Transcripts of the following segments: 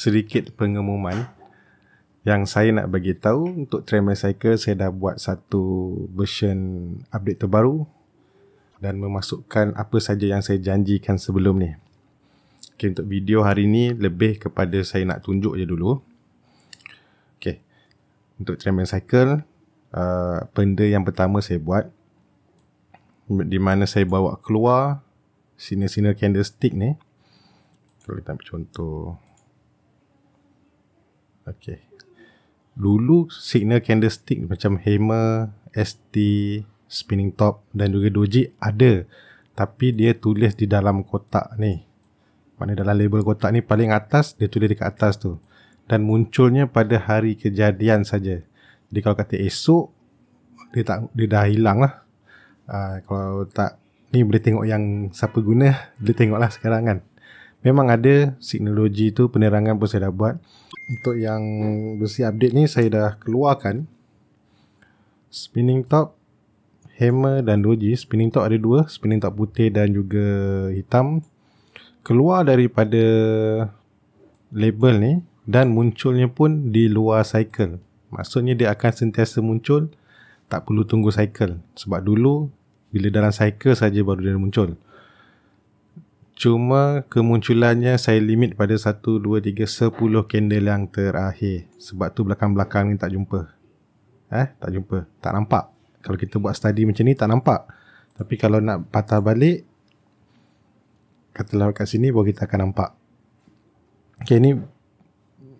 sedikit pengumuman yang saya nak bagi tahu. Untuk Treadmill Cycle saya dah buat satu version update terbaru dan memasukkan apa saja yang saya janjikan sebelum ni. Okay, untuk video hari ni lebih kepada saya nak tunjuk je dulu. Okay, untuk Treadmill Cycle, benda yang pertama saya buat, di mana saya bawa keluar sinar-sinar candlestick ni. Kalau kita ambil contoh, okay, dulu signal candlestick macam Hammer, ST, Spinning Top dan juga Doji ada, tapi dia tulis di dalam kotak ni. Mana dalam label kotak ni paling atas, dia tulis dekat atas tu. Dan munculnya pada hari kejadian saja. Jadi kalau kata esok, dia dah hilang lah. Kalau tak, ni boleh tengok yang siapa guna, boleh tengok lah sekarang kan. Memang ada Signology tu, penerangan pun saya dah buat. Untuk yang versi update ni, saya dah keluarkan Spinning Top, Hammer dan Doji. Spinning Top ada dua, Spinning Top putih dan juga hitam. Keluar daripada label ni dan munculnya pun di luar cycle. Maksudnya dia akan sentiasa muncul, tak perlu tunggu cycle. Sebab dulu bila dalam cycle saja baru dia muncul. Cuma kemunculannya saya limit pada 1, 2, 3, 10 candle yang terakhir. Sebab tu belakang-belakang ni tak jumpa. Tak jumpa, tak nampak. Kalau kita buat study macam ni tak nampak. Tapi kalau nak patah balik, katalah kat sini baru kita akan nampak. Okay, ni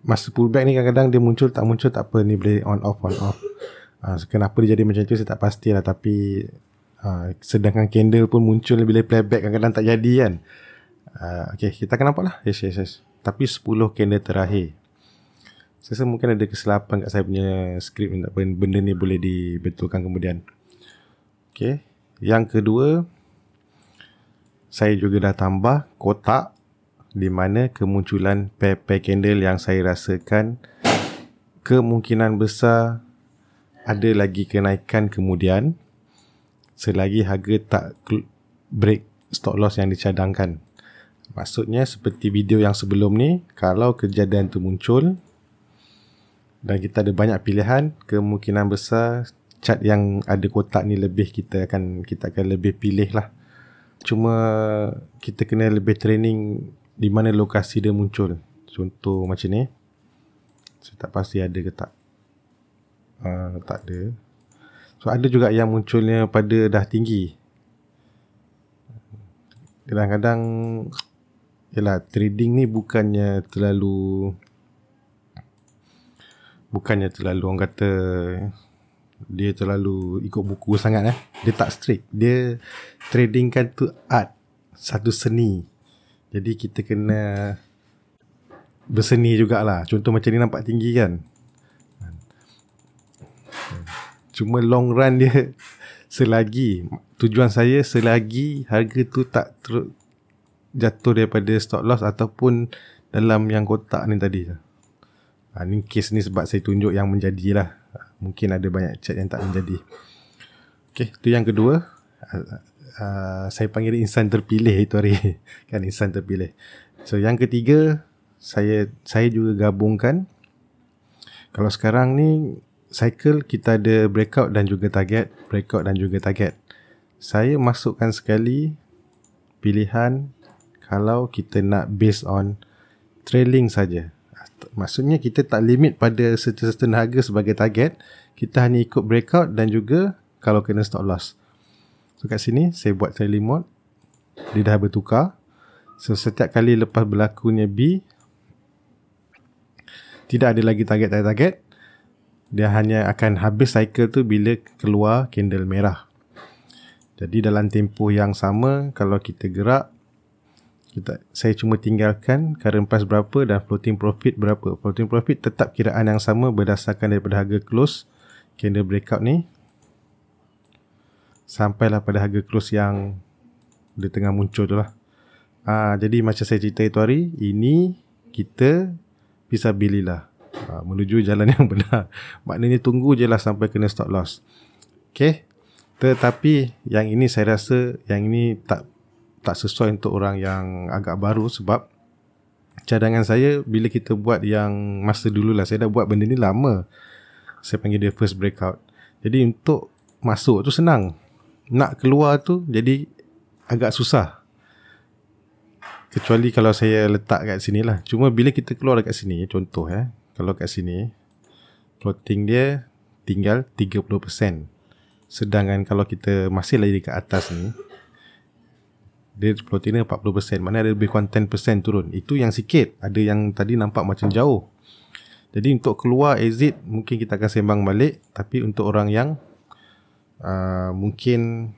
masa pullback ni kadang-kadang dia muncul tak apa, ni boleh on off. Kenapa dia jadi macam tu saya tak pastilah. Tapi sedangkan candle pun muncul bila playback kadang-kadang tak jadi kan. Okay, kita akan nampak lah. Yes. Tapi 10 candle terakhir. Saya rasa mungkin ada kesilapan kat saya punya skrip. Benda ni boleh dibetulkan kemudian. Okay, yang kedua, saya juga dah tambah kotak di mana kemunculan pair candle yang saya rasakan kemungkinan besar ada lagi kenaikan kemudian selagi harga tak break stop loss yang dicadangkan. Maksudnya seperti video yang sebelum ni, kalau kejadian tu muncul dan kita ada banyak pilihan, kemungkinan besar chart yang ada kotak ni lebih kita akan lebih pilih lah. Cuma kita kena lebih training di mana lokasi dia muncul. Contoh macam ni, saya tak pasti ada ke tak. Tak ada. So ada juga yang munculnya pada dah tinggi. Kadang-kadang yalah, trading ni bukannya terlalu orang kata dia terlalu ikut buku sangat. Dia tak strict. Dia trading kan tu art, satu seni. Jadi kita kena berseni jugalah. Contoh macam ni nampak tinggi kan. Cuma long run dia, tujuan saya selagi harga tu tak jatuh daripada stop loss ataupun dalam yang kotak ni tadi. Ni case ni sebab saya tunjuk yang menjadilah. Mungkin ada banyak chart yang tak menjadi. Okay, tu yang kedua. Saya panggil insan terpilih itu hari. Kan, insan terpilih. So yang ketiga, saya juga gabungkan. Kalau sekarang ni cycle kita ada breakout dan juga target, saya masukkan sekali pilihan kalau kita nak based on trailing saja. Maksudnya kita tak limit pada certain harga sebagai target, kita hanya ikut breakout dan juga kalau kena stop loss. So kat sini saya buat trailing mode, dia dah bertukar. So setiap kali lepas berlakunya B, tidak ada lagi target, dia hanya akan habis cycle tu bila keluar candle merah. Jadi dalam tempoh yang sama, kalau kita gerak, saya cuma tinggalkan current price berapa dan floating profit berapa. Floating profit tetap kiraan yang sama berdasarkan daripada harga close candle breakout ni sampailah pada harga close yang dia tengah muncul tu lah. Jadi macam saya cerita itu hari, ini kita fisabilillah, menuju jalan yang benar. Maknanya tunggu je lah sampai kena stop loss. Okay. Tetapi yang ini saya rasa yang ini tak sesuai untuk orang yang agak baru, sebab cadangan saya bila kita buat yang masa dulu lah, saya dah buat benda ni lama. Saya panggil dia first breakout. Jadi untuk masuk tu senang, nak keluar tu jadi agak susah. Kecuali kalau saya letak kat sini lah. Cuma bila kita keluar dekat sini, contoh kalau kat sini floating dia tinggal 30%. Sedangkan kalau kita masih lagi dekat atas ni, dia floating dia 40%. Maknanya ada lebih kurang 10% turun. Itu yang sikit. Ada yang tadi nampak macam jauh. Jadi untuk keluar exit mungkin kita akan sembang balik. Tapi untuk orang yang mungkin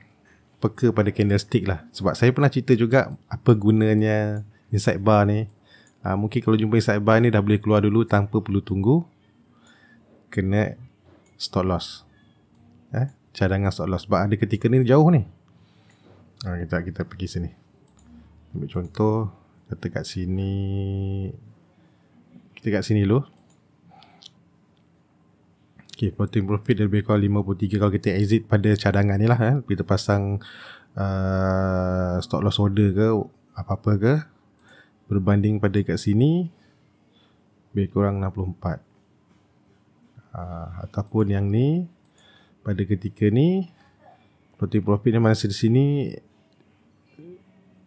peka pada candlestick lah. Sebab saya pernah cerita juga apa gunanya inside bar ni. Mungkin kalau jumpa inside bar ni dah boleh keluar dulu tanpa perlu tunggu kena stop loss. Cadangan stop loss. Sebab ada ketika ni jauh ni. Kita pergi sini. Ambil contoh. Kata kat sini. Kita kat sini dulu. Okay, floating profit dia lebih kurang 53 kalau kita exit pada cadangan ni lah. Kita pasang stop loss order ke apa-apa ke, berbanding pada kat sini lebih kurang 64. Ataupun yang ni pada ketika ni floating profit dia masa di sini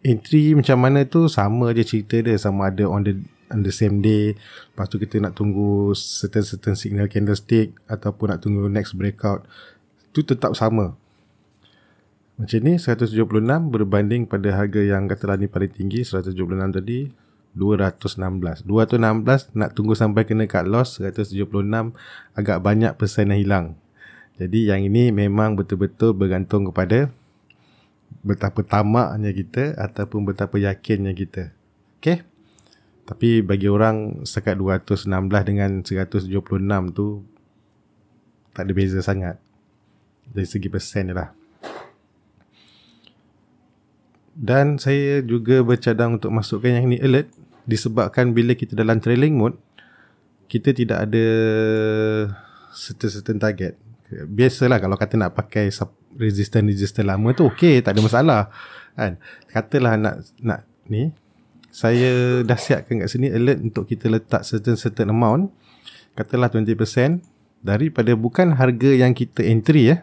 entry macam mana tu sama je cerita dia, sama ada on the same day. Lepas tu kita nak tunggu certain signal candlestick ataupun nak tunggu next breakout, tu tetap sama. Macam ni 176 berbanding pada harga yang katalah ni paling tinggi 176 tadi 216 nak tunggu sampai kena cut loss 176, agak banyak persen yang hilang. Jadi yang ini memang betul-betul bergantung kepada betapa tamaknya kita ataupun betapa yakinnya kita. Okay. Tapi bagi orang setakat 216 dengan 176 tu tak ada beza sangat dari segi persen je lah. Dan saya juga bercadang untuk masukkan yang ni alert, disebabkan bila kita dalam trailing mode kita tidak ada certain target. Biasalah kalau kata nak pakai resistance lama tu okey, tak ada masalah kan. Katalah nak ni, saya dah siapkan kat sini alert untuk kita letak certain amount, katalah 20% daripada bukan harga yang kita entry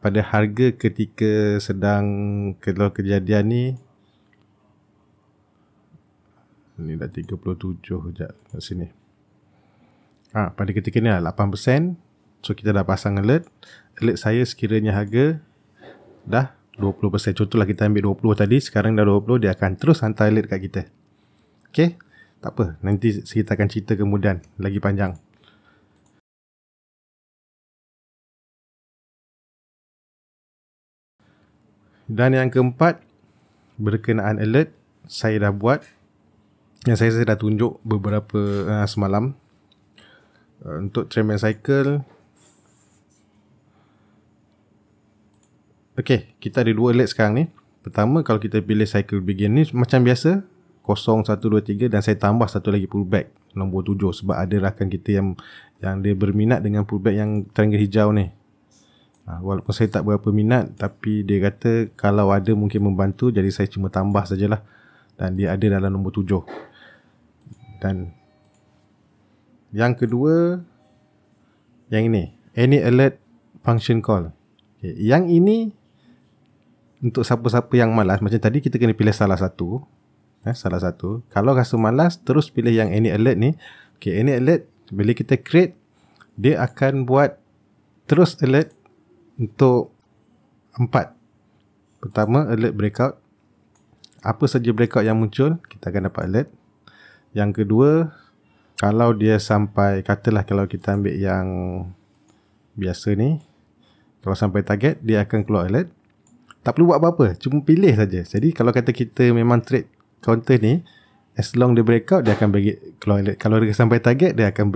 pada harga ketika sedang kalau kejadian ni dah 37 sekejap kat sini. Pada ketika ni lah 8%. So kita dah pasang alert saya sekiranya harga dah 20%. Contohlah kita ambil 20 tadi, sekarang dah 20, dia akan terus hantar alert kat kita. Okay, tak apa, nanti kita akan cerita kemudian lagi panjang. Dan yang keempat, berkenaan alert, saya dah buat. Yang saya dah tunjuk beberapa semalam. Untuk trend cycle. Okay, kita ada dua alert sekarang ni. Pertama, kalau kita pilih cycle begin ni macam biasa 0, 1, 2, 3 dan saya tambah satu lagi pullback nombor 7 sebab ada rakan kita yang dia berminat dengan pullback yang triangle hijau ni. Walaupun saya tak berapa minat, tapi dia kata kalau ada mungkin membantu, jadi saya cuma tambah sajalah. Dan dia ada dalam nombor 7. Dan yang kedua, yang ini, any alert function call. Okay, yang ini untuk siapa-siapa yang malas, macam tadi kita kena pilih salah satu. Salah satu. Kalau rasa malas, terus pilih yang any alert ni. Okay, any alert, bila kita create, dia akan buat terus alert untuk 4. Pertama, alert breakout. Apa saja breakout yang muncul, kita akan dapat alert. Yang kedua, kalau dia sampai, katalah kalau kita ambil yang biasa ni, kalau sampai target, dia akan keluar alert. Tak perlu buat apa-apa, cuma pilih saja. Jadi kalau kata kita memang trade counter ni, as long dia breakout, dia akan bagi keluar alert. Kalau dia sampai target, dia akan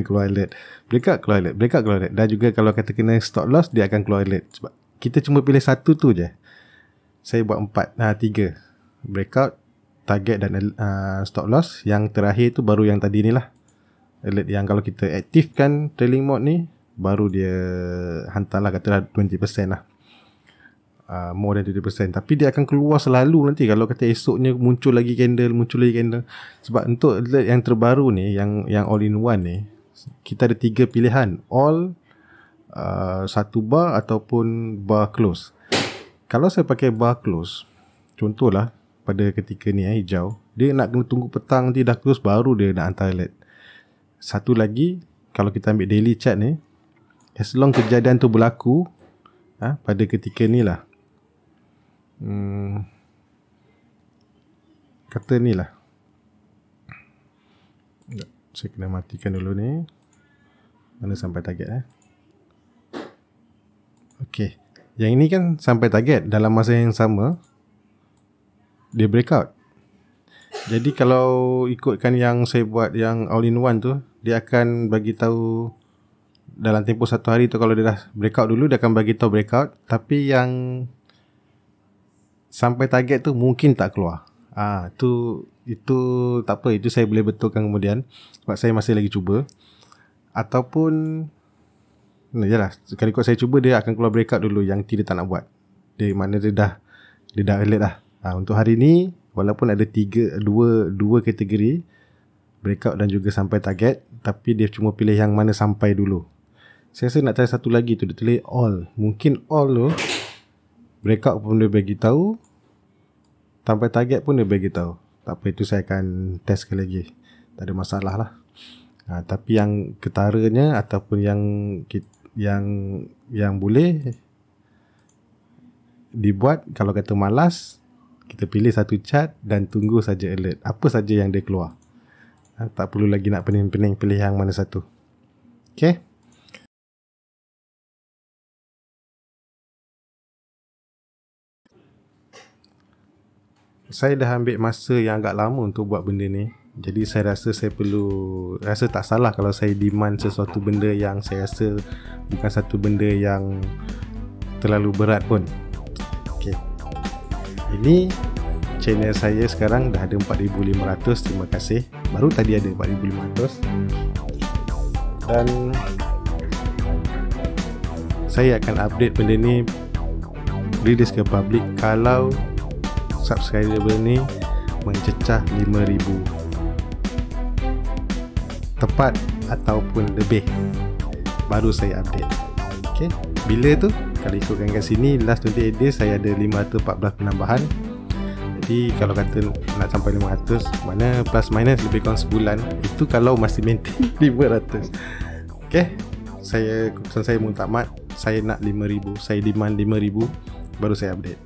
keluar alert. Breakout, keluar alert. Breakout, keluar alert. Dan juga kalau kata kena stop loss, dia akan keluar alert. Sebab kita cuma pilih satu tu je. Saya buat 3. Breakout, target dan stop loss. Yang terakhir tu baru yang tadi ni lah. Alert yang kalau kita aktifkan trailing mode ni, baru dia hantarlah katalah 20% lah. more than 20%. Tapi dia akan keluar selalu nanti kalau kata esoknya muncul lagi candle. Sebab untuk alert yang terbaru ni, yang all in one ni, kita ada 3 pilihan, all, 1 bar ataupun bar close. Kalau saya pakai bar close, contohlah pada ketika ni hijau, dia nak kena tunggu petang nanti dah close baru dia nak hantar alert. Satu lagi, kalau kita ambil daily chart ni, as long kejadian tu berlaku pada ketika ni lah, kata ni lah, saya kena matikan dulu ni. Mana sampai target Okay, yang ini kan sampai target dalam masa yang sama, dia breakout. Jadi kalau ikutkan yang saya buat yang all in one tu, dia akan bagi tahu dalam tempoh 1 hari tu, kalau dia dah breakout dulu, dia akan bagi tahu breakout. Tapi yang sampai target tu mungkin tak keluar. Itu tak apa, itu saya boleh betulkan kemudian sebab saya masih lagi cuba. Ataupun yalah, sekali kot saya cuba, dia akan keluar breakout dulu yang tidak tak nak buat. Dia mana dia dah alert dah. Untuk hari ni, walaupun ada dua kategori, breakout dan juga sampai target, tapi dia cuma pilih yang mana sampai dulu. Saya rasa nak try satu lagi tu, dia tulis all. Mungkin all tu breakout pun dia bagi tahu, sampai target pun dia bagi tahu. Tak apa, itu saya akan test sekali lagi. Tak ada masalah lah. Tapi yang ketaranya ataupun yang boleh dibuat, kalau kata malas, kita pilih satu chart dan tunggu saja alert. Apa saja yang dia keluar. Tak perlu lagi nak pening-pening pilih yang mana satu. Okay. Saya dah ambil masa yang agak lama untuk buat benda ni. Jadi saya rasa rasa tak salah kalau saya demand sesuatu benda yang saya rasa bukan satu benda yang terlalu berat pun. Okay. Ini channel saya sekarang dah ada 4,500. Terima kasih. Baru tadi ada 4,500. Dan saya akan update benda ni, release ke public kalau subscriber ni mencecah 5,000 tepat ataupun lebih, baru saya update. Okay. Bila tu, kalau ikutkan kat sini, last 28 days saya ada 514 penambahan. Jadi kalau kata nak sampai 500, mana plus minus lebih kurang sebulan. Itu kalau masih maintain 500. Okay. Keputusan saya muktamad. Saya nak 5,000, saya demand 5,000, baru saya update.